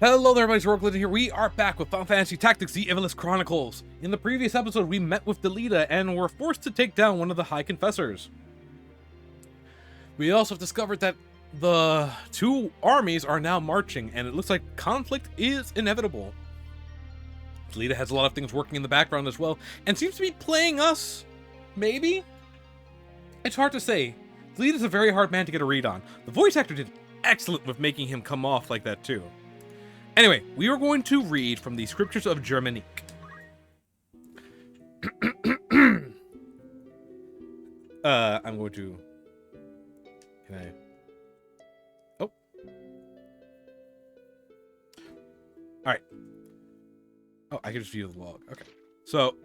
Hello there, everybody. HeroicLegend here. We are back with Final Fantasy Tactics: The Ivalice Chronicles. In the previous episode, we met with Delita and were forced to take down one of the High Confessors. We also discovered that the two armies are now marching, and it looks like conflict is inevitable. Delita has a lot of things working in the background as well, and seems to be playing us. Maybe? It's hard to say. Delita's a very hard man to get a read on. The voice actor did excellent with making him come off like that too. Anyway, we are going to read from the Scriptures of Germanique. I'm going to... Can I... Oh. Alright. Oh, I can just view the log. Okay. So,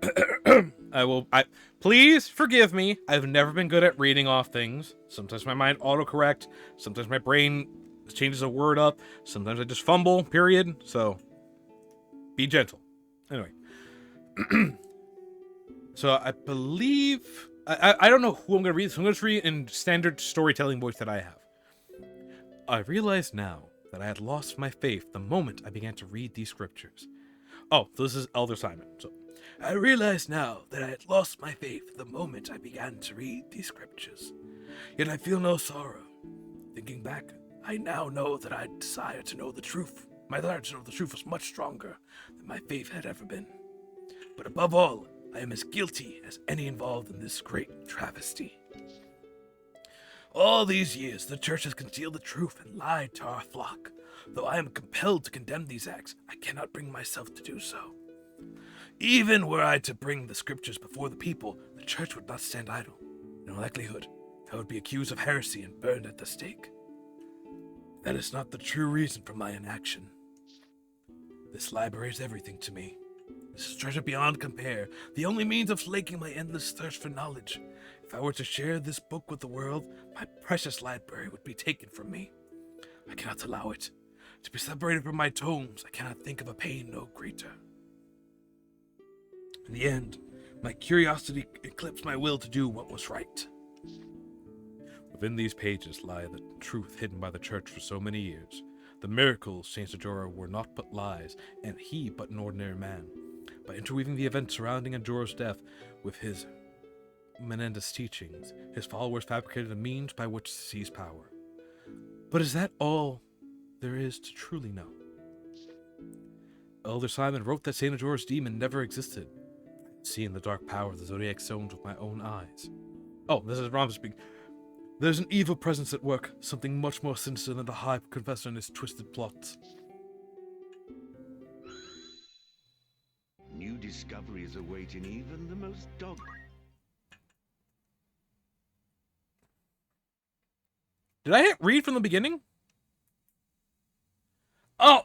please forgive me. I've never been good at reading off things. Sometimes my mind autocorrect. Sometimes my brain changes a word up. Sometimes I just fumble, period. So, be gentle. Anyway. So, I believe... I don't know who I'm going to read, so I'm going to read in standard storytelling voice that I have. I realize now that I had lost my faith the moment I began to read these scriptures. Oh, this is Elder Simon. So, I realize now that I had lost my faith the moment I began to read these scriptures. Yet I feel no sorrow. Thinking back, I now know that I desire to know the truth. My desire to know the truth was much stronger than my faith had ever been. But above all, I am as guilty as any involved in this great travesty. All these years, the church has concealed the truth and lied to our flock. Though I am compelled to condemn these acts, I cannot bring myself to do so. Even were I to bring the scriptures before the people, the church would not stand idle. In all likelihood, I would be accused of heresy and burned at the stake. That is not the true reason for my inaction. This library is everything to me. This is treasure beyond compare, the only means of slaking my endless thirst for knowledge. If I were to share this book with the world, my precious library would be taken from me. I cannot allow it. To be separated from my tomes, I cannot think of a pain no greater. In the end, my curiosity eclipsed my will to do what was right. Within these pages lie the truth hidden by the church for so many years. The miracles Saint Sajora were not but lies, and he but an ordinary man. By interweaving the events surrounding Ajora's death with his Menendez teachings, his followers fabricated a means by which to seize power. But is that all there is to truly know? Elder Simon wrote that Saint Ajora's demon never existed. Seeing the dark power of the Zodiac Stones with my own eyes. Oh, this is Ram speaking. There's an evil presence at work, something much more sinister than the High Confessor and his twisted plots. New discoveries awaiting even the most dog. Did I hit read from the beginning? Oh!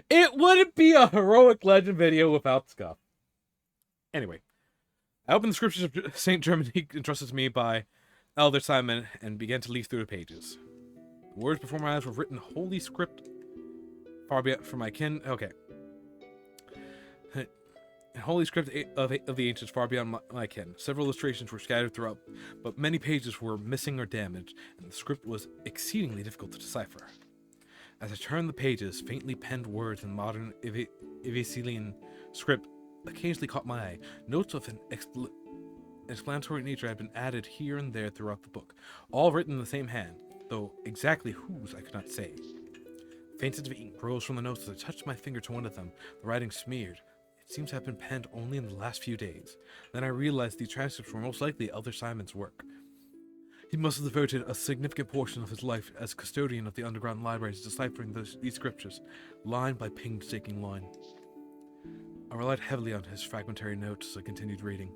It wouldn't be a Heroic Legend video without scuff. Anyway, I opened the Scriptures of St. Germanique entrusted to me by Elder Simon and began to leaf through the pages. The words before my eyes were written holy script far beyond from my kin. Okay. Holy script of the ancients far beyond my ken. Several illustrations were scattered throughout, but many pages were missing or damaged, and the script was exceedingly difficult to decipher. As I turned the pages, faintly penned words in modern Ivalice script occasionally caught my eye. Notes of an explanatory nature had been added here and there throughout the book, all written in the same hand, though exactly whose I could not say. A faint sense of ink rose from the notes as I touched my finger to one of them, the writing smeared. It seems to have been penned only in the last few days. Then I realized these transcripts were most likely Elder Simon's work. He must have devoted a significant portion of his life as custodian of the underground libraries deciphering these scriptures, line by painstaking line. I relied heavily on his fragmentary notes as I continued reading.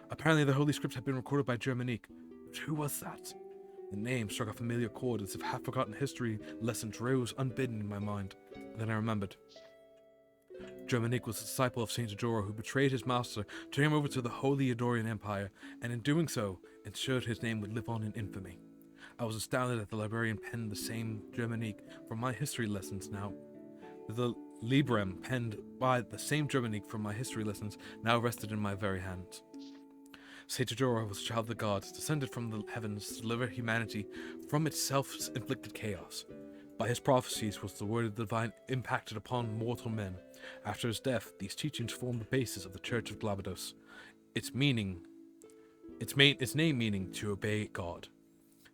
Apparently the Holy Script had been recorded by Germanique. But who was that? The name struck a familiar chord as if half-forgotten history lessons rose unbidden in my mind. Then I remembered. Germanique was a disciple of Saint Ajora who betrayed his master, turning him over to the Holy Adorian Empire, and in doing so, ensured his name would live on in infamy. I was astounded that the librarian penned the same Germanique for my history lessons now. The Librem penned by the same Germanique from my history lessons now rested in my very hands. Saint Ajora was a child of the gods, descended from the heavens to deliver humanity from its self-inflicted chaos. By his prophecies was the word of the divine impacted upon mortal men. After his death, these teachings formed the basis of the Church of Glabados, its name meaning to obey God,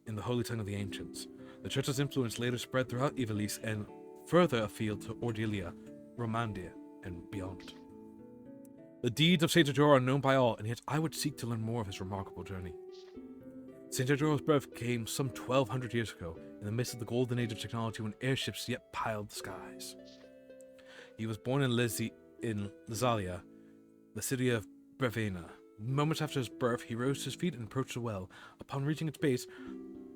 in the holy tongue of the ancients. The church's influence later spread throughout Ivalice and further afield to Ordelia, Romandia, and beyond. The deeds of Saint Ajora are known by all, and yet I would seek to learn more of his remarkable journey. Saint Ajora's birth came some 1200 years ago, in the midst of the golden age of technology when airships yet piled the skies. He was born in Lysalia, the city of Brevena. Moments after his birth, he rose to his feet and approached the well. Upon reaching its base,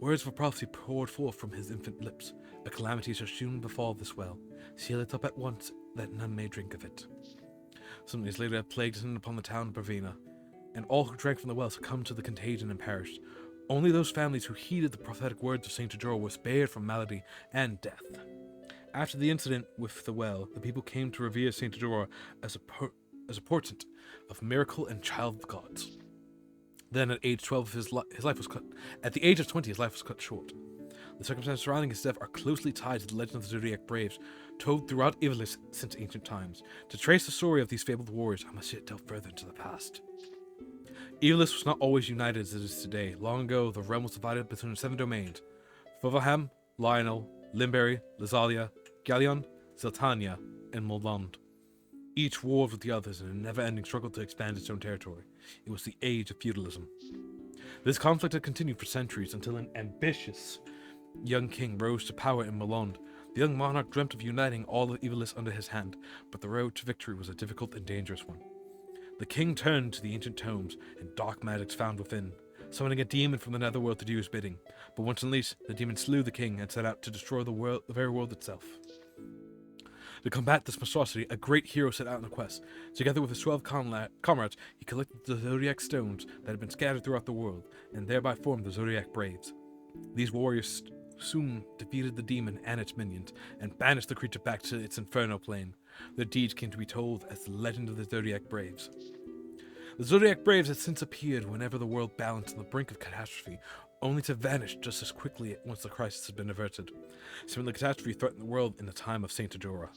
words of prophecy poured forth from his infant lips. A calamity shall soon befall this well. Seal it up at once, that none may drink of it. Some days later, a plague descended upon the town of Brevena, and all who drank from the well succumbed to the contagion and perished. Only those families who heeded the prophetic words of Saint Ajora were spared from malady and death. After the incident with the well, the people came to revere Saint Ajora as a portent of miracle and child of the gods. Then, at age 12, his life was cut. At the age of 20, his life was cut short. The circumstances surrounding his death are closely tied to the legend of the Zodiac Braves, told throughout Ivalice since ancient times. To trace the story of these fabled warriors, I must yet delve further into the past. Ivalice was not always united as it is today. Long ago, the realm was divided between 7 domains: Fovalham, Lionel, Limberry, Lysalia, Gallion, Ziltania, and Moland. Each warred with the others in a never-ending struggle to expand its own territory. It was the age of feudalism. This conflict had continued for centuries until an ambitious young king rose to power in Moland. The young monarch dreamt of uniting all of Ivalice under his hand, but the road to victory was a difficult and dangerous one. The king turned to the ancient tomes and dark magics found within, summoning a demon from the netherworld to do his bidding. But once unleashed, the demon slew the king and set out to destroy the very world itself. To combat this monstrosity, a great hero set out on a quest. Together with his 12 comrades, he collected the Zodiac stones that had been scattered throughout the world, and thereby formed the Zodiac Braves. These warriors soon defeated the demon and its minions, and banished the creature back to its infernal plane. Their deeds came to be told as the legend of the Zodiac Braves. The Zodiac Braves had since appeared whenever the world balanced on the brink of catastrophe, only to vanish just as quickly once the crisis had been averted. Similar catastrophe threatened the world in the time of Saint Ajora.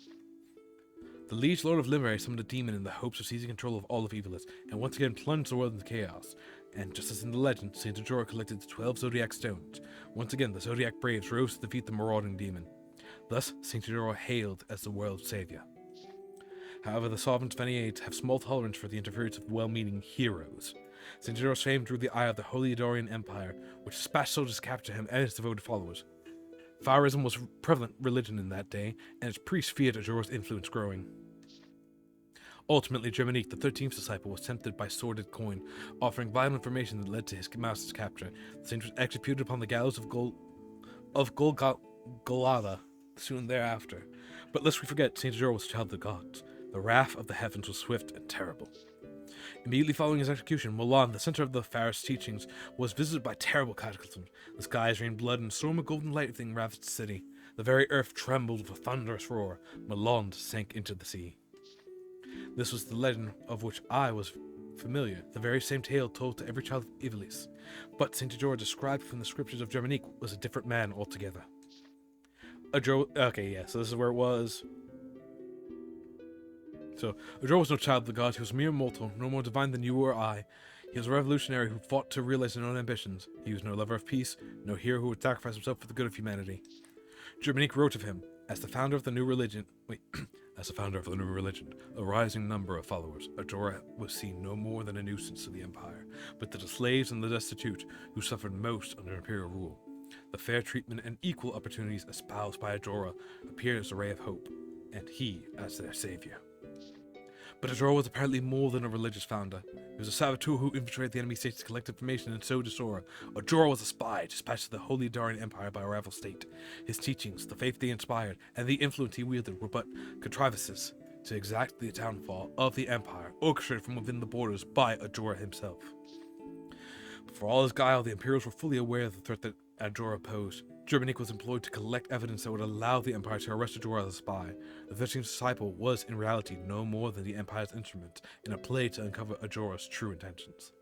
The Liege Lord of Limerick summoned a demon in the hopes of seizing control of all of Ivalice, and once again plunged the world into chaos. And just as in the legend, Saint Ajora collected the 12 Zodiac stones. Once again, the Zodiac Braves rose to defeat the marauding demon. Thus, Saint Ajora hailed as the world's savior. However, the sovereigns of any age have small tolerance for the interference of well-meaning heroes. Saint Ajora's fame drew the eye of the Holy Dorian Empire, which dispatched soldiers to capture him and his devoted followers. Pharism was prevalent religion in that day, and its priests feared Ajora's influence growing. Ultimately, Germanique, the 13th disciple, was tempted by sordid coin, offering vital information that led to his master's capture. The saint was executed upon the gallows of Golgotha soon thereafter. But lest we forget, Saint Ajora was a child of the gods. The wrath of the heavens was swift and terrible. Immediately following his execution, Milan, the center of the Pharisee teachings, was visited by terrible cataclysms. The skies rained blood and a storm of golden lightning ravaged the city. The very earth trembled with a thunderous roar. Milan sank into the sea. This was the legend of which I was familiar, the very same tale told to every child of Ivalice. But Saint Ajora, described from the scriptures of Germanique, was a different man altogether. So this is where it was. So, Ajora was no child of the gods. He was a mere mortal, no more divine than you or I. He was a revolutionary who fought to realize his own ambitions. He was no lover of peace, no hero who would sacrifice himself for the good of humanity. Germanique wrote of him, as the founder of the new religion, a rising number of followers, Ajora was seen no more than a nuisance to the empire, but to the slaves and the destitute who suffered most under imperial rule. The fair treatment and equal opportunities espoused by Ajora appeared as a ray of hope, and he as their savior. But Ajora was apparently more than a religious founder. He was a saboteur who infiltrated the enemy states to collect information and sow disorder. Ajora was a spy dispatched to the Holy Dorian Empire by a rival state. His teachings, the faith they inspired, and the influence he wielded were but contrivances to exact the downfall of the empire, orchestrated from within the borders by Ajora himself. But for all his guile, the Imperials were fully aware of the threat that Ajora posed. Germanique was employed to collect evidence that would allow the Empire to arrest Ajora as a spy. The 13th disciple was, in reality, no more than the Empire's instrument in a play to uncover Ajora's true intentions.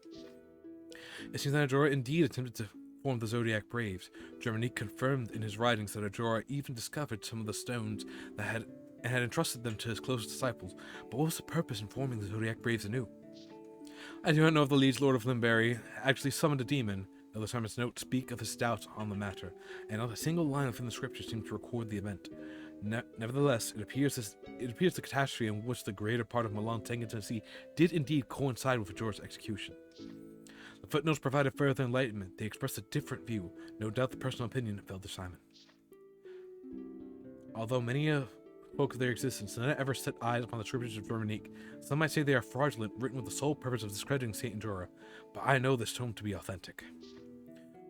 It seems that Ajora indeed attempted to form the Zodiac Braves. Germanique confirmed in his writings that Ajora even discovered some of the stones that had entrusted them to his closest disciples. But what was the purpose in forming the Zodiac Braves anew? I do not know if the liege lord of Limberry actually summoned a demon, though the sermon's notes speak of his doubts on the matter, and not a single line within the scripture seems to record the event. Nevertheless, it appears the catastrophe in which the greater part of Milan Tennessee did indeed coincide with Ajora's execution. The footnotes provided further enlightenment. They expressed a different view. No doubt the personal opinion of Elder Simon. Although many spoke of their existence, none ever set eyes upon the scriptures of Germanique. Some might say they are fraudulent, written with the sole purpose of discrediting Saint Ajora, but I know this tome to be authentic.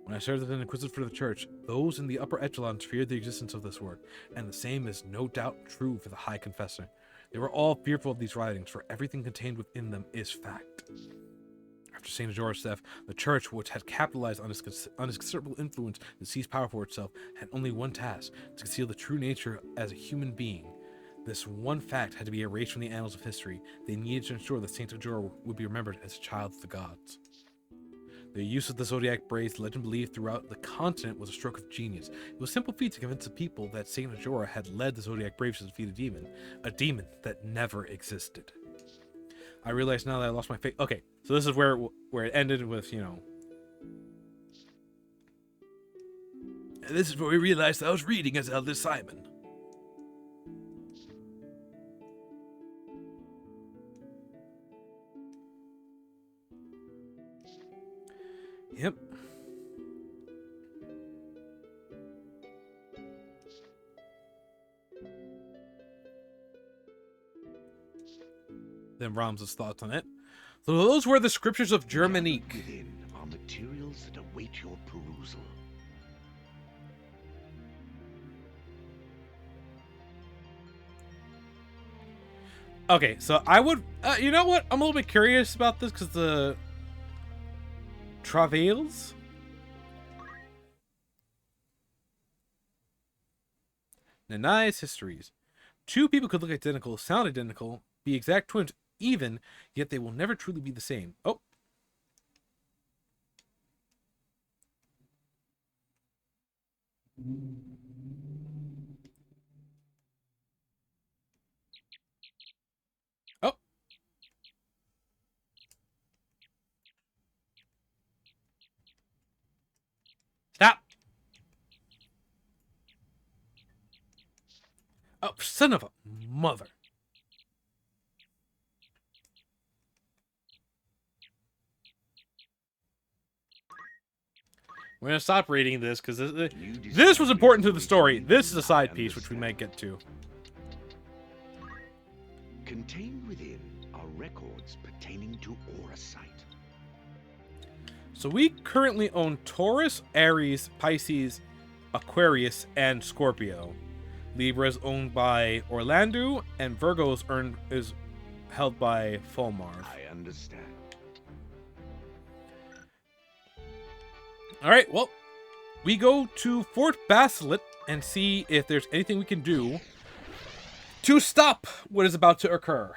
When I served as an inquisitor for the church, those in the upper echelons feared the existence of this work, and the same is no doubt true for the High Confessor. They were all fearful of these writings, for everything contained within them is fact. After Saint Ajora's death, the church, which had capitalized on his considerable influence to seize power for itself, had only one task: to conceal the true nature as a human being. This one fact had to be erased from the annals of history. They needed to ensure that Saint Ajora would be remembered as a child of the gods. The use of the Zodiac Braves, the legend believed throughout the continent, was a stroke of genius. It was a simple feat to convince the people that Saint Ajora had led the Zodiac Braves to defeat a demon that never existed. I realize now that I lost my faith. Okay, so this is where it ended with, this is where we realized I was reading as Elder Simon. Yep. Then Ramses' thoughts on it. So those were the scriptures of Germanique. Within are materials that await your perusal. Okay, so I would, you know what? I'm a little bit curious about this because the travails. Nanai's histories. Two people could look identical, sound identical, be exact twins even, yet they will never truly be the same. Oh. Oh. Stop. Oh, son of a mother. We're going to stop reading this because this was important to the story. This is a side piece, which we may get to. Contained within are records pertaining to Aurasight. So we currently own Taurus, Aries, Pisces, Aquarius, and Scorpio. Libra is owned by Orlando, and Virgo is held by Fulmar. I understand. Alright, well, we go to Fort Basilit and see if there's anything we can do to stop what is about to occur.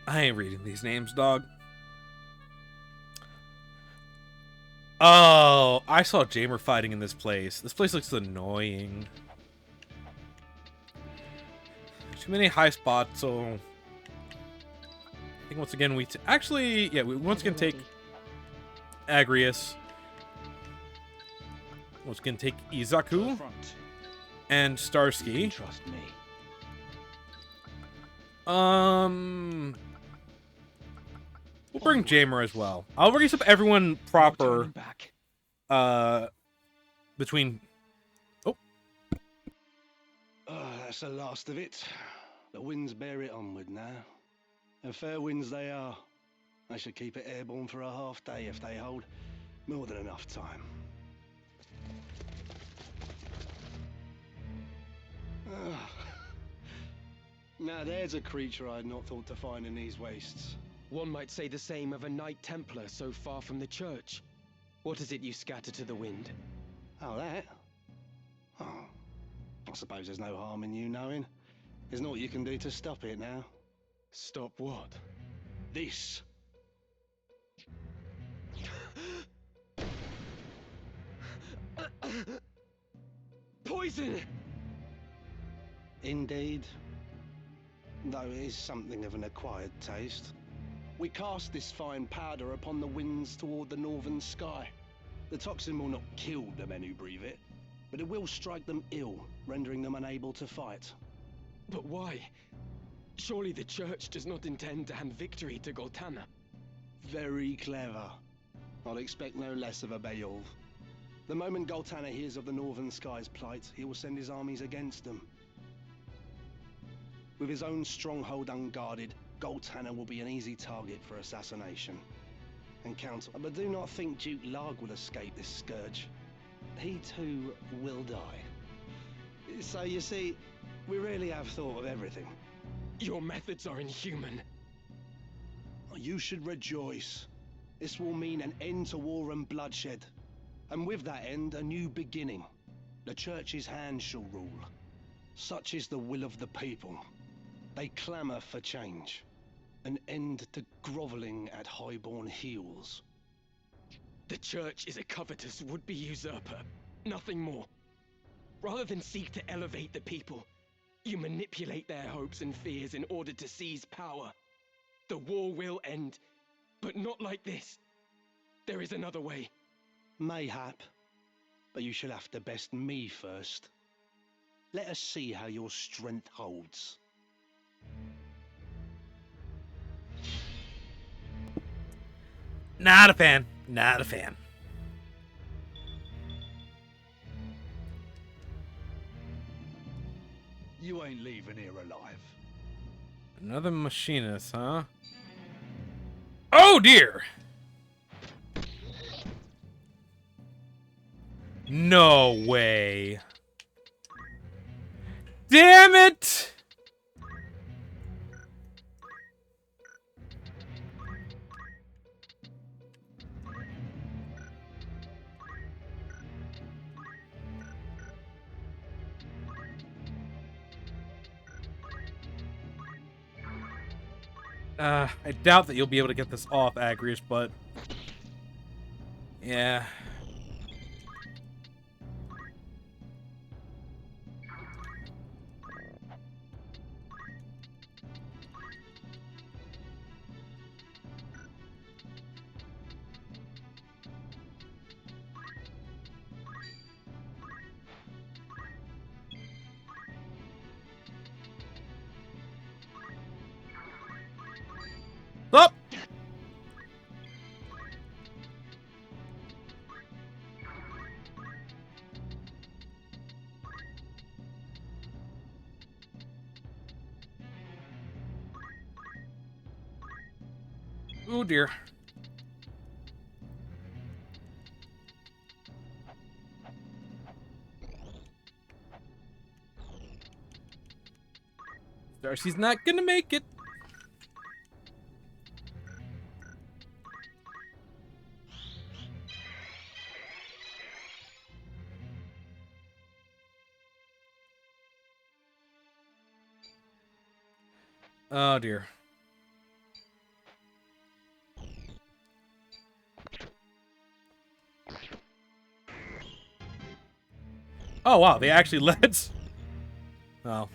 I ain't reading these names, dog. Oh, I saw Jamer fighting in this place. This place looks annoying. Too many high spots, so I think once again we once again take Agrius. Once again take Izaku and Starsky. Trust me. We'll bring Jamer as well. I'll raise up everyone proper. Between. Oh. That's the last of it. The winds bear it onward now. And fair winds they are. I should keep it airborne for a half day if they hold more than enough time. Now there's a creature I had not thought to find in these wastes. One might say the same of a Knight Templar so far from the church. What is it you scatter to the wind? Oh, that? Oh, I suppose there's no harm in you knowing. There's naught you can do to stop it now. Stop what? This. poison! Indeed. Though it is something of an acquired taste. We cast this fine powder upon the winds toward the northern sky. The toxin will not kill the men who breathe it, but it will strike them ill, rendering them unable to fight. But why? Surely the Church does not intend to hand victory to Goltana. Very clever. I'll expect no less of a Beowulf. The moment Goltana hears of the northern sky's plight, he will send his armies against them. With his own stronghold unguarded, Goltana will be an easy target for assassination. And Count, but do not think Duke Larg will escape this scourge. He too will die. So you see, we really have thought of everything. Your methods are inhuman. You should rejoice. This will mean an end to war and bloodshed. And with that end, a new beginning. The Church's hand shall rule. Such is the will of the people. They clamour for change. An end to grovelling at highborn heels. The Church is a covetous would-be usurper. Nothing more. Rather than seek to elevate the people, you manipulate their hopes and fears in order to seize power. The war will end, but not like this. There is another way. Mayhap. But you shall have to best me first. Let us see how your strength holds. Not a fan. Not a fan. You ain't leaving here alive. Another machinist, huh? Oh dear! No way. Damn it! I doubt that you'll be able to get this off, Agrius, but... yeah. Up! Oh dear. Darcy's not gonna make it. Oh dear. Oh wow, they actually let. Oh.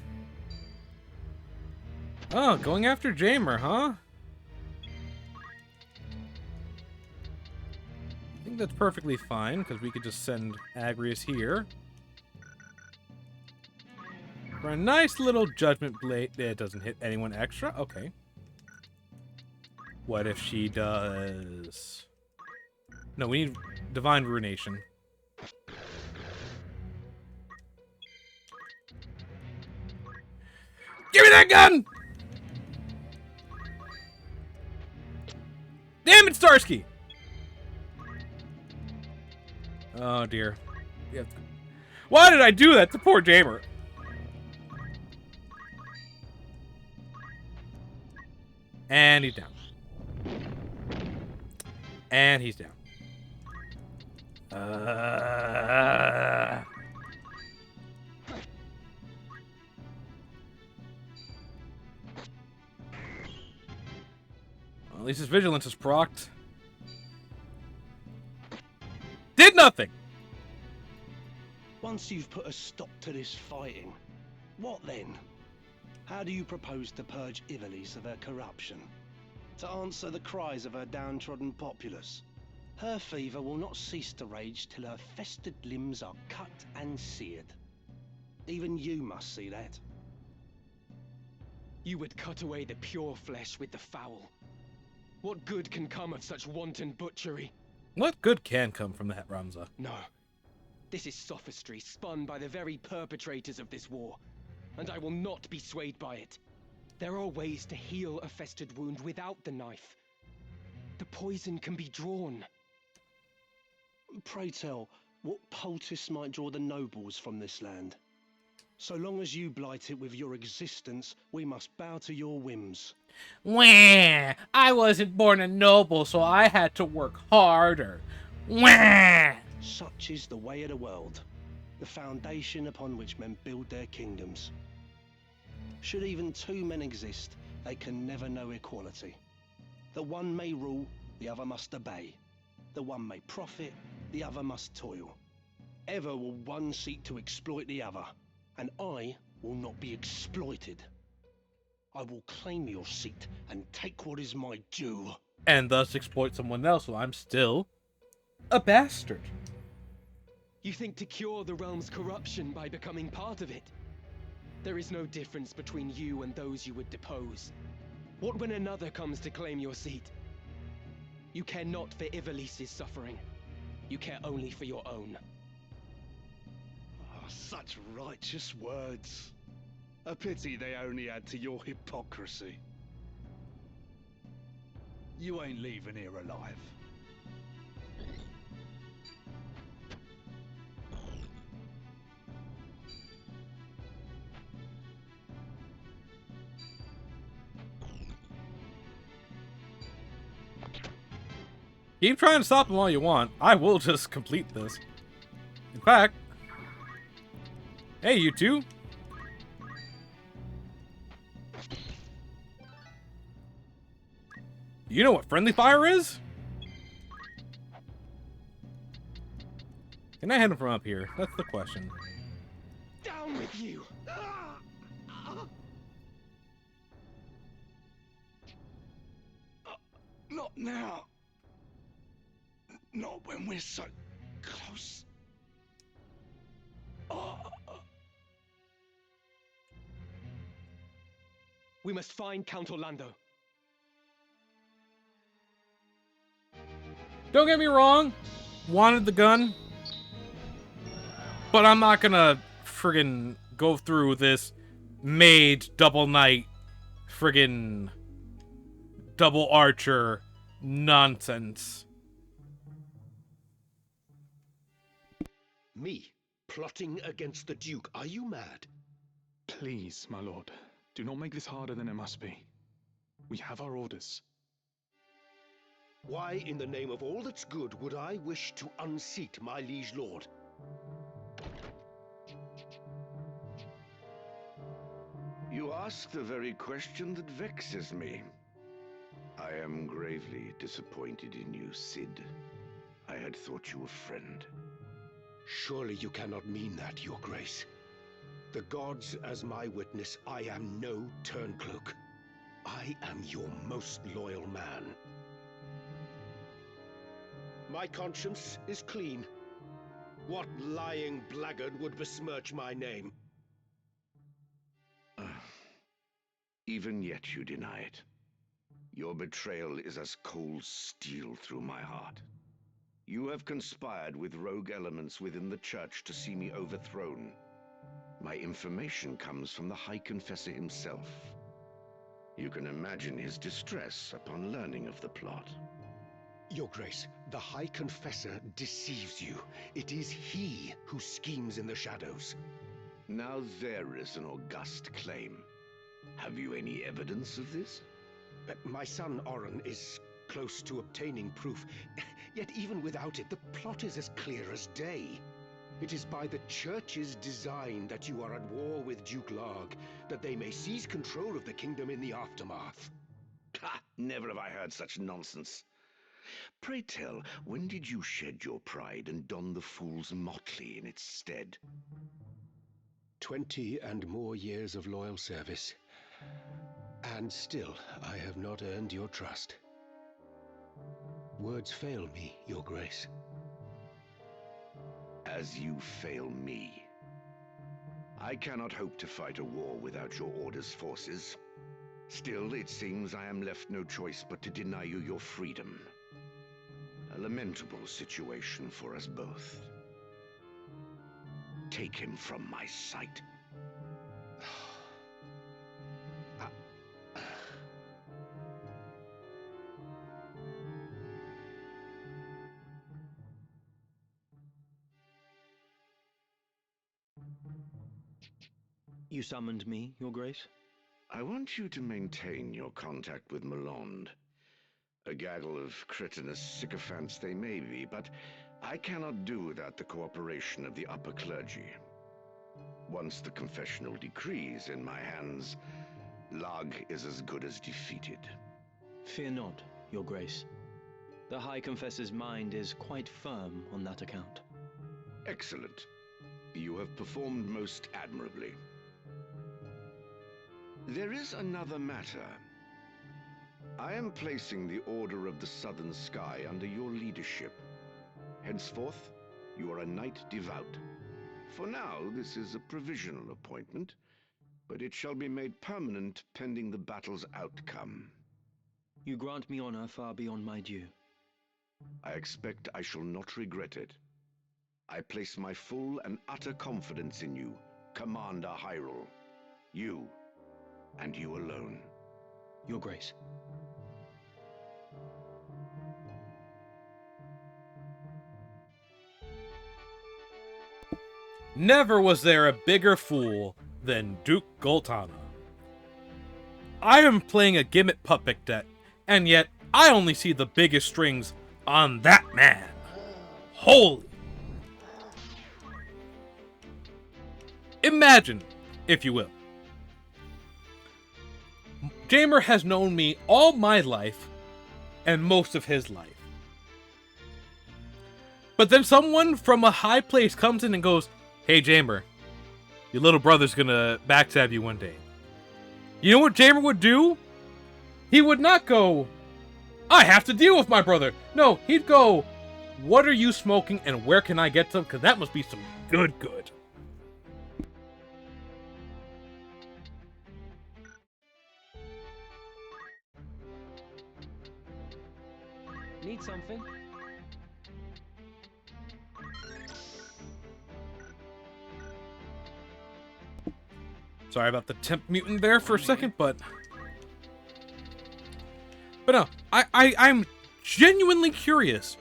Oh, going after Jamer, huh? I think that's perfectly fine, because we could just send Agrius here. For a nice little judgment blade. It doesn't hit anyone extra. Okay. What if she does? No, we need divine ruination. Give me that gun! Damn it, Starsky! Oh dear. Why did I do that to poor Jamer? And he's down. And he's down. Well, at least his vigilance is procced. Did nothing! Once you've put a stop to this fighting, what then? How do you propose to purge Ivalice of her corruption? To answer the cries of her downtrodden populace? Her fever will not cease to rage till her festered limbs are cut and seared. Even you must see that. You would cut away the pure flesh with the foul. What good can come of such wanton butchery? What good can come from that, Ramza? No. This is sophistry spun by the very perpetrators of this war, and I will not be swayed by it. There are ways to heal a festered wound without the knife. The poison can be drawn. Pray tell, what poultice might draw the nobles from this land? So long as you blight it with your existence, we must bow to your whims. Wah! I wasn't born a noble, so I had to work harder. Wah! Such is the way of the world, the foundation upon which men build their kingdoms. Should even two men exist, they can never know equality. The one may rule, the other must obey. The one may profit, the other must toil. Ever will one seek to exploit the other, and I will not be exploited. I will claim your seat and take what is my due. And thus exploit someone else while I'm still a bastard. You think to cure the realm's corruption by becoming part of it? There is no difference between you and those you would depose. What when another comes to claim your seat? You care not for Ivalice's suffering. You care only for your own. Oh, such righteous words. A pity they only add to your hypocrisy. You ain't leaving here alive. Keep trying to stop them all you want. I will just complete this. In fact... Hey, you two. You know what friendly fire is? Can I hit him from up here? That's the question. Down with you! Not now. Not when we're so close. We must find Count Orlando. Don't get me wrong. Wanted the gun. But I'm not gonna friggin' go through this mage, double knight, friggin' double archer nonsense. Me? Plotting against the Duke? Are you mad? Please, my lord, do not make this harder than it must be. We have our orders. Why, in the name of all that's good, would I wish to unseat my liege lord? You ask the very question that vexes me. I am gravely disappointed in you, Cid. I had thought you a friend. Surely you cannot mean that, your grace. The gods as my witness, I am no turncloak. I am your most loyal man. My conscience is clean. What lying blackguard would besmirch my name? Even yet you deny it. Your betrayal is as cold steel through my heart. You have conspired with rogue elements within the church to see me overthrown. My information comes from the High Confessor himself. You can imagine his distress upon learning of the plot. Your Grace, the High Confessor deceives you. It is he who schemes in the shadows. Now there is an august claim. Have you any evidence of this? My son Oren is close to obtaining proof. Yet even without it, the plot is as clear as day. It is by the Church's design that you are at war with Duke Larg, that they may seize control of the kingdom in the aftermath. Ha! Never have I heard such nonsense. Pray tell, when did you shed your pride and don the fool's motley in its stead? 20 and more years of loyal service, and still I have not earned your trust. Words fail me, Your Grace. As you fail me. I cannot hope to fight a war without your order's forces. Still, it seems I am left no choice but to deny you your freedom. A lamentable situation for us both. Take him from my sight. You summoned me, Your Grace? I want you to maintain your contact with Malond. A gaggle of cretinous sycophants they may be, but I cannot do without the cooperation of the upper clergy. Once the confessional decree is in my hands, Lag is as good as defeated. Fear not, Your Grace. The High Confessor's mind is quite firm on that account. Excellent. You have performed most admirably. There is another matter. I am placing the Order of the Southern Sky under your leadership. Henceforth, you are a knight devout. For now, this is a provisional appointment, but it shall be made permanent pending the battle's outcome. You grant me honor far beyond my due. I expect I shall not regret it. I place my full and utter confidence in you, Commander Hyrule. You, and you alone. Your Grace. Never was there a bigger fool than Duke Goltana. I am playing a Gimmet puppet deck, and yet I only see the biggest strings on that man. Holy! Imagine, if you will. Jamer has known me all my life, and most of his life. But then someone from a high place comes in and goes, "Hey Jamer, your little brother's gonna backstab you one day." You know what Jamer would do? He would not go, "I have to deal with my brother." No, he'd go, "What are you smoking and where can I get some? Because that must be some good. Need something? Sorry about the temp mutant there for a second, but no, I'm genuinely curious.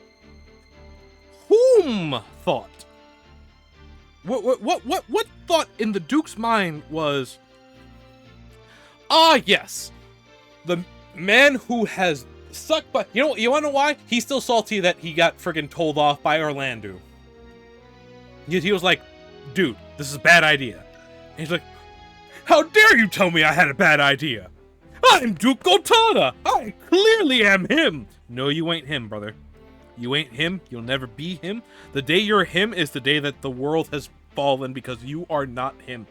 Whom thought? What thought in the Duke's mind was, yes, the man who has sucked by, you wanna know why? He's still salty that he got friggin' told off by Orlando. He was like, "Dude, this is a bad idea." And he's like, "How dare you tell me I had a bad idea? I'm Duke Goltana! I clearly am him!" No, you ain't him, brother. You ain't him. You'll never be him. The day you're him is the day that the world has fallen because you are not him.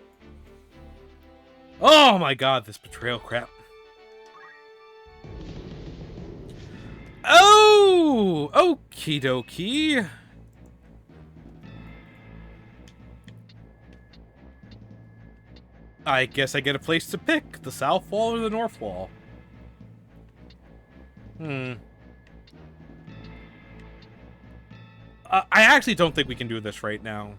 Oh my god, this betrayal crap. Oh! Okie dokie. I guess I get a place to pick. The South Wall or the North Wall? I actually don't think we can do this right now.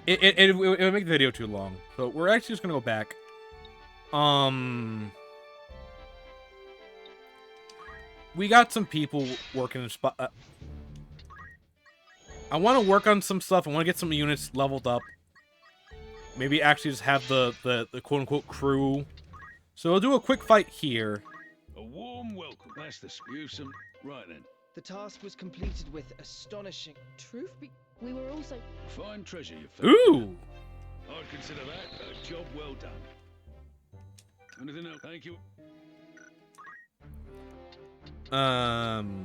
It would make the video too long. So we're actually just gonna go back. We got some people working in spot. I want to work on some stuff. I want to get some units leveled up. Maybe actually just have the quote-unquote crew. So we'll do a quick fight here. A warm welcome. That's the spewsome. Right then. The task was completed with astonishing. Truth be, we were also. Fine treasure you found. Ooh! I'd consider that a job well done. Anything else? Thank you. Gonna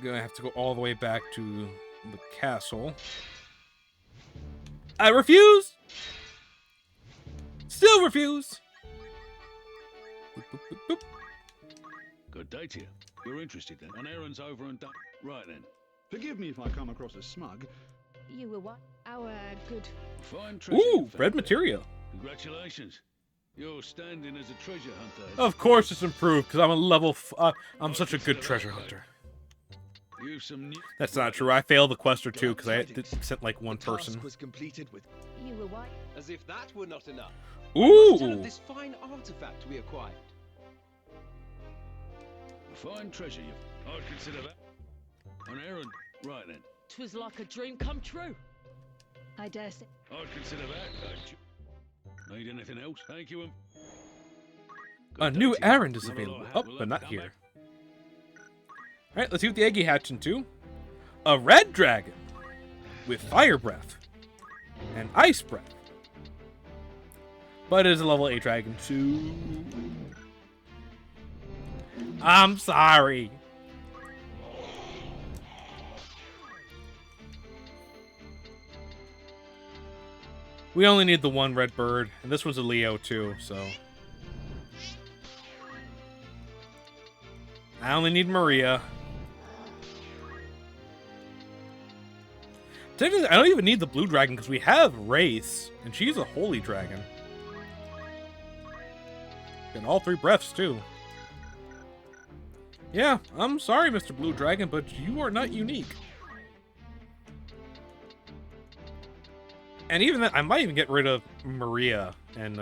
have to go all the way back to the castle. I refuse! Still refuse! Boop, boop, boop, boop. Good day to you. You're interested then? An errand's over and done. Right then. Forgive me if I come across as smug. You were what? Our good. Fine treasure. Ooh, you found red there. material. Congratulations. You're standing as a treasure hunter. Of course it's improved, because I'm a level I'm such a good treasure hunter. You've some new... That's not true. I failed the quest or two, because I sent like one The person. task was completed with. You were what? As if that were not enough. Ooh! Tell of this fine artifact we acquired. A fine treasure you... I'd consider that. An errand. Right then. 'Twas like a dream come true. I dare say. I'd consider that. Need anything else? Thank you. A new errand is available. Oh, but not here. Alright, let's see what the Eggy hatched into. A red dragon with fire breath and ice breath. But it is a level 8 dragon too. I'm sorry. We only need the one red bird, and this was a Leo too, so. I only need Maria. Technically, I don't even need the blue dragon because we have Wraith, and she's a holy dragon. And all 3 breaths too. Yeah, I'm sorry, Mr. Blue Dragon, but you are not unique. And even that, I might even get rid of Maria and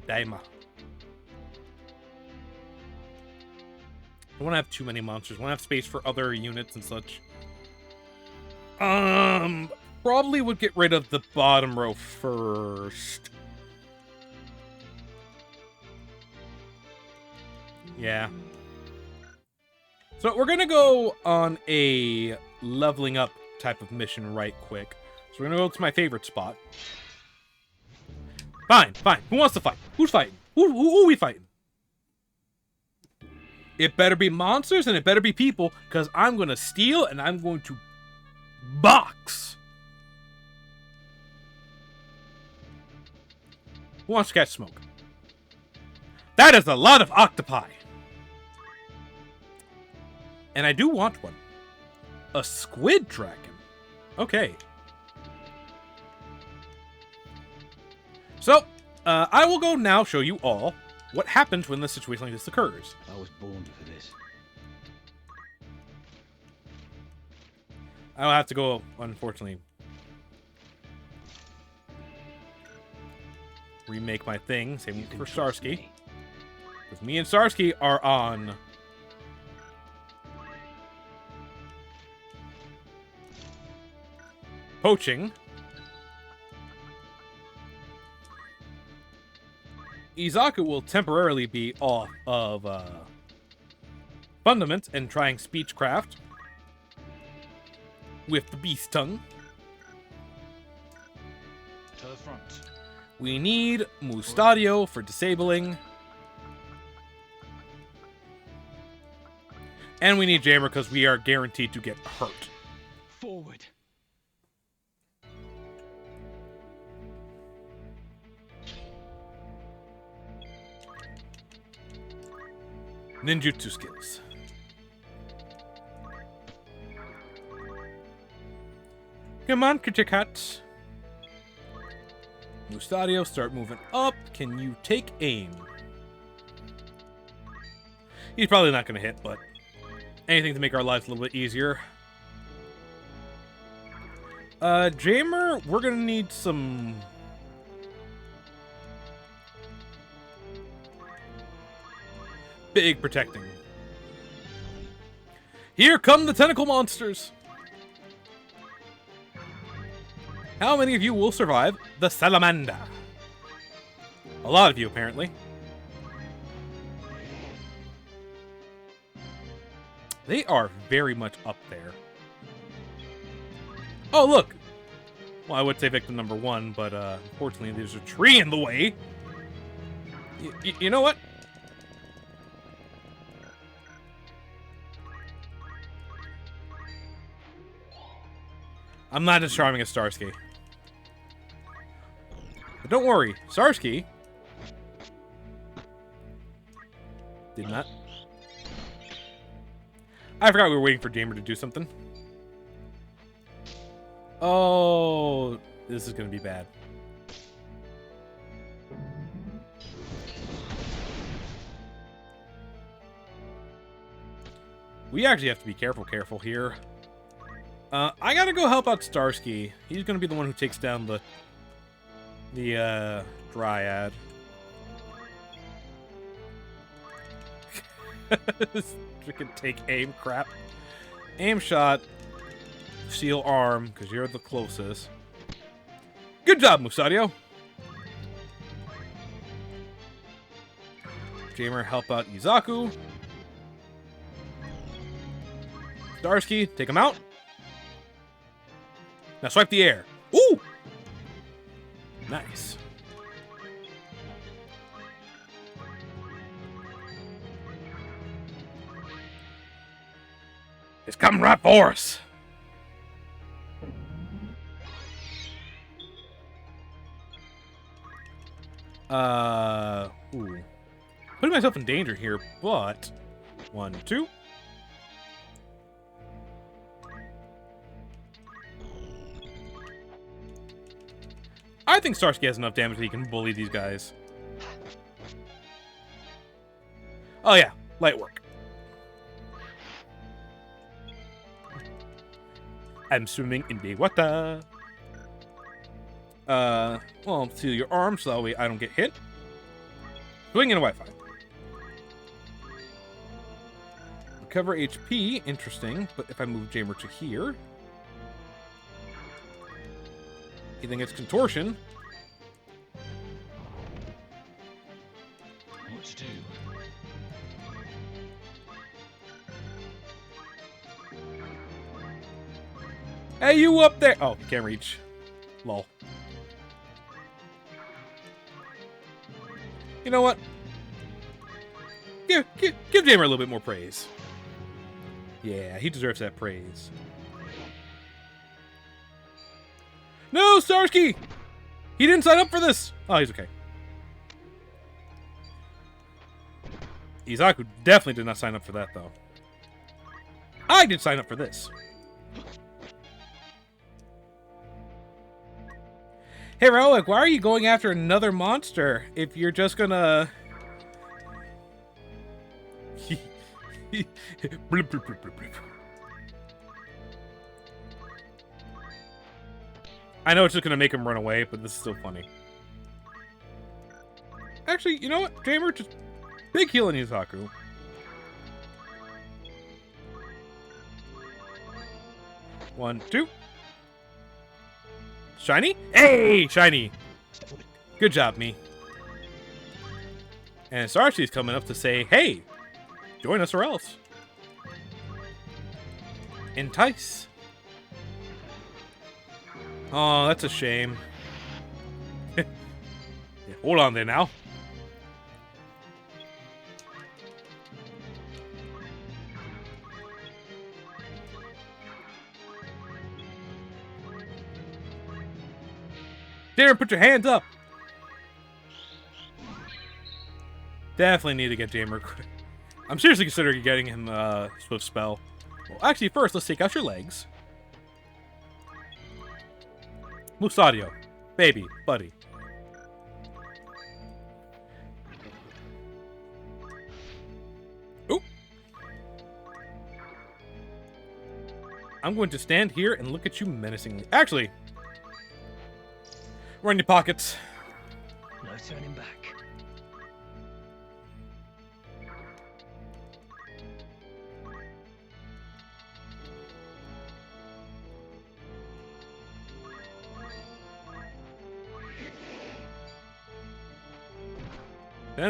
Daima. I want to have too many monsters. I want to have space for other units and such. Probably would get rid of the bottom row first. Yeah. So we're gonna go on a leveling up type of mission right quick. So we're gonna go to my favorite spot. Fine, fine. Who wants to fight? Who's fighting? Who are we fighting? It better be monsters and it better be people, because I'm gonna steal and I'm going to box. Who wants to catch smoke? That is a lot of octopi. And I do want one. A squid dragon. Okay. So, I will go now show you all what happens when a situation like this occurs. I was born for this. I'll have to go, unfortunately, remake my thing. Same for Starsky. Because me and Starsky are on poaching. Izaku will temporarily be off of Fundament and trying Speechcraft with the Beast Tongue. To the front. We need Mustadio for disabling. And we need Jammer because we are guaranteed to get hurt. Forward. Ninjutsu skills. Come on, Kitty Cat. Mustadio, start moving up. Can you take aim? He's probably not going to hit, but anything to make our lives a little bit easier. Jammer, we're going to need some... big protecting. Here come the tentacle monsters. How many of you will survive the salamander? A lot of you, apparently. They are very much up there. Oh, look. Well, I would say victim number 1, but unfortunately there's a tree in the way. You know what? I'm not as charming as Starsky. But don't worry, Starsky did not. I forgot we were waiting for Jamer to do something. Oh, this is going to be bad. We actually have to be careful here. I gotta go help out Starsky. He's gonna be the one who takes down the Dryad. This freaking take aim crap. Aim shot. Seal arm, because you're the closest. Good job, Musadio. Jamer, help out Izaku. Starsky, take him out. Now swipe the air. Ooh! Nice. It's coming right for us. Ooh. Putting myself in danger here, but 1, 2. I think Starsky has enough damage that he can bully these guys. Oh yeah, light work. I'm swimming in the water. Well, seal your arm so that way I don't get hit. Swing in Wi-Fi. Recover HP, interesting, but if I move Jamer to here... You think it's contortion? What to do? Hey, you up there! Oh, you can't reach. Lol. You know what? Give Jamer a little bit more praise. Yeah, he deserves that praise. No, Starsky! He didn't sign up for this! Oh, he's okay. Izaku definitely did not sign up for that, though. I did sign up for this. Hey, Heroic, why are you going after another monster if you're just gonna... blip, blip, blip, blip, blip. I know it's just gonna make him run away, but this is still funny. Actually, you know what? Jamer, just big heal in Izaku. One, two. Shiny? Hey, shiny. Good job, me. And Starsky's coming up to say, hey, join us or else. Entice. Oh, that's a shame. Yeah, hold on there now. Darren, put your hands up. Definitely need to get Jamer. I'm seriously considering getting him Swift Spell. Well, actually, first, let's take out your legs. Musadio. Baby. Buddy. Oop. I'm going to stand here and look at you menacingly. Actually, run your pockets. No turning back.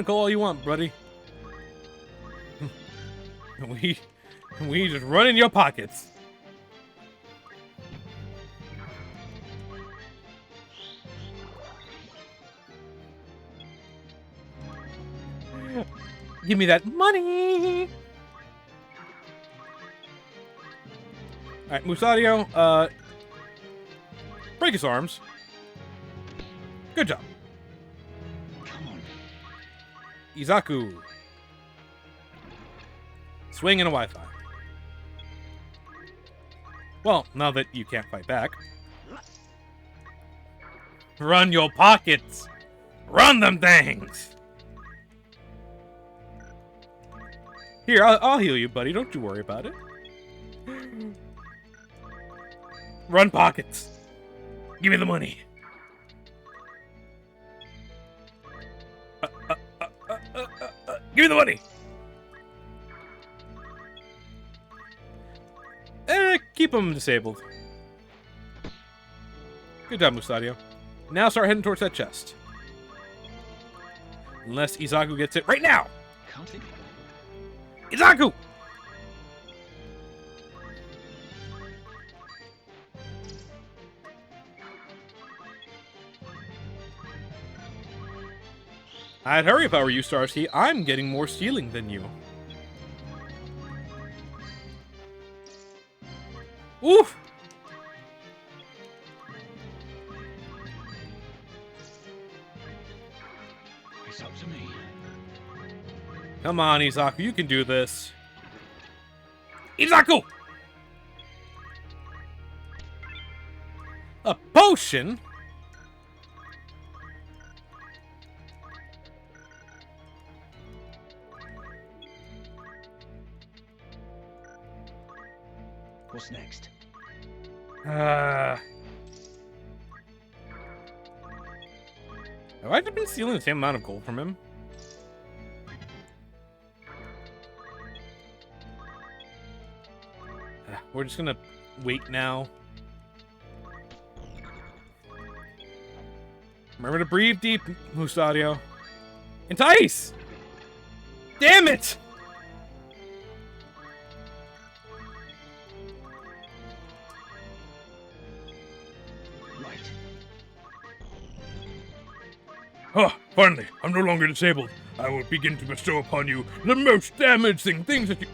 Call all you want, buddy. we just run in your pockets. Give me that money. All right, Musadio, break his arms. Good job. Come on. Izaku. Swing and a Wi-Fi. Well, now that you can't fight back. Run your pockets. Run them things. Here, I'll heal you, buddy. Don't you worry about it. Run pockets. Give me the money. Give me the money. Keep him disabled. Good job, Musadio. Now start heading towards that chest. Unless Izaku gets it right now. Can't it? Izaku! I'd hurry if I were you, Starsky. I'm getting more stealing than you. Oof! It's up to me. Come on, Izaku, you can do this. Izaku! A potion? What's next? Have I just been stealing the same amount of gold from him? We're just gonna wait now. Remember to breathe deep, Musadio. Entice! Damn it! Oh, finally, I'm no longer disabled. I will begin to bestow upon you the most damaging things that you...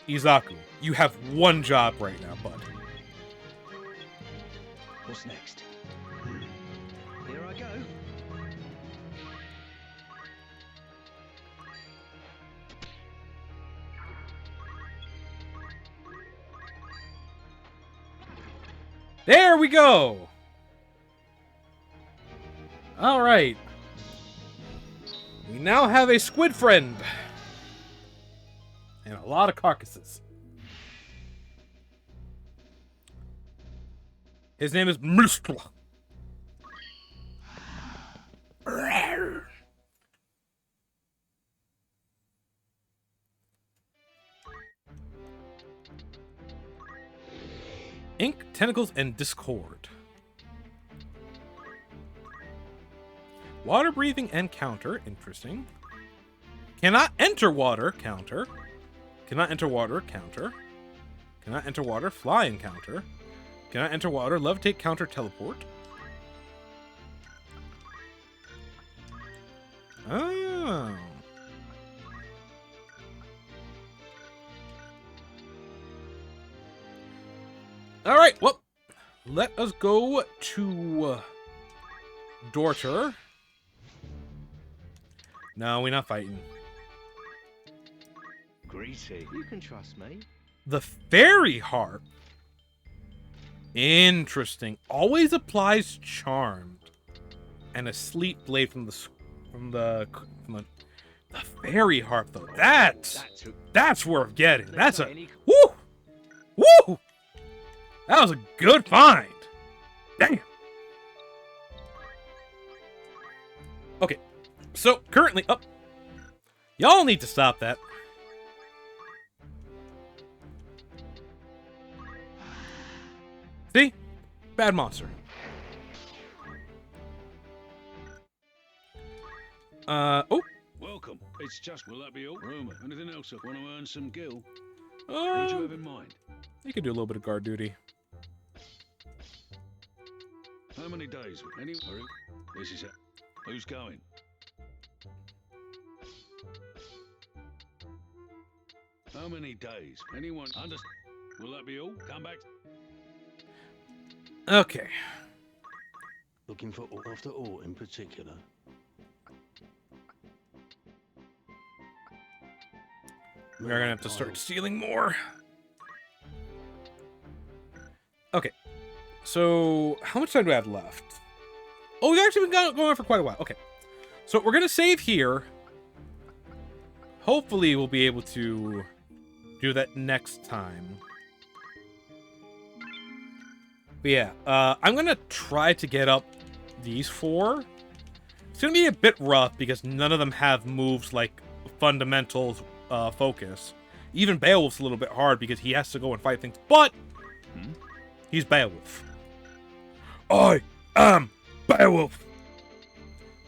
Izaku, you have one job right now, bud. What's next? Here I go. There we go! Alright. We now have a squid friend. And a lot of carcasses. His name is Mistla. Ink, tentacles, and discord. Water breathing and counter. Interesting. Cannot enter water. Counter. Cannot enter water. Counter. Cannot enter water. Fly and counter. Cannot enter water. Levitate, counter, teleport. Oh. All right, well, let us go to Dorter. No, we're not fighting. Greasy. You can trust me. The fairy harp. Interesting. Always applies charmed. And a sleep blade from the fairy harp though. That's worth getting. That's a woo! Woo! That was a good find. Damn. Okay. So currently up. Y'all need to stop that. See? Bad monster. Oh. Welcome. It's just, will that be all? Rumor. Anything else? Want to earn some gil? What do you have in mind? You could do a little bit of guard duty. How many days? This is it. Who's going? How many days? Anyone understand? Will that be all? Come back. Okay. Looking for after all in particular. We're gonna have to start stealing more. Okay. So, how much time do I have left? Oh, we've actually been going for quite a while. Okay. So, we're gonna save here. Hopefully, we'll be able to do that next time. But yeah, I'm gonna try to get up these 4. It's gonna be a bit rough because none of them have moves like fundamentals, focus. Even Beowulf's a little bit hard because he has to go and fight things, but he's Beowulf. I am Beowulf!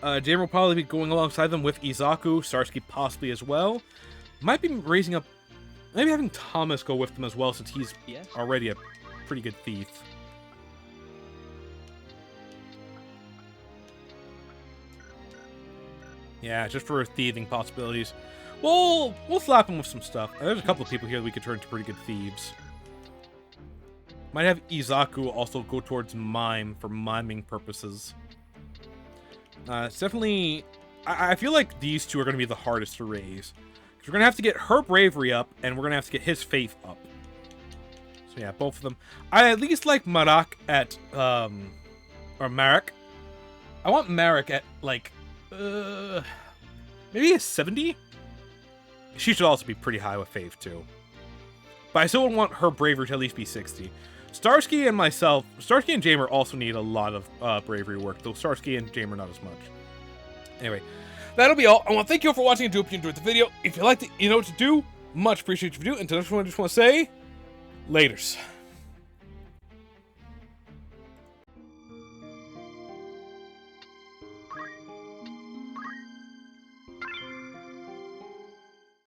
Jamer will probably be going alongside them with Izaku, Starsky possibly as well. Might be raising up, maybe having Thomas go with them as well since he's already a pretty good thief. Yeah, just for thieving possibilities. We'll slap him with some stuff. There's a couple of people here that we could turn into pretty good thieves. Might have Izaku also go towards mime for miming purposes. It's definitely... I feel like these two are going to be the hardest to raise. Because we're going to have to get her bravery up, and we're going to have to get his faith up. So yeah, both of them. I at least like Marak at... or Marek. I want Marek at, like... maybe a 70? She should also be pretty high with faith, too. But I still would want her bravery to at least be 60. Starsky and myself, Starsky and Jamer also need a lot of bravery work, though Starsky and Jamer not as much. Anyway, that'll be all. I want to thank you all for watching. I do hope you enjoyed the video. If you liked it, you know what to do. Much appreciate you for doing. Until next one, I just want to say, laters.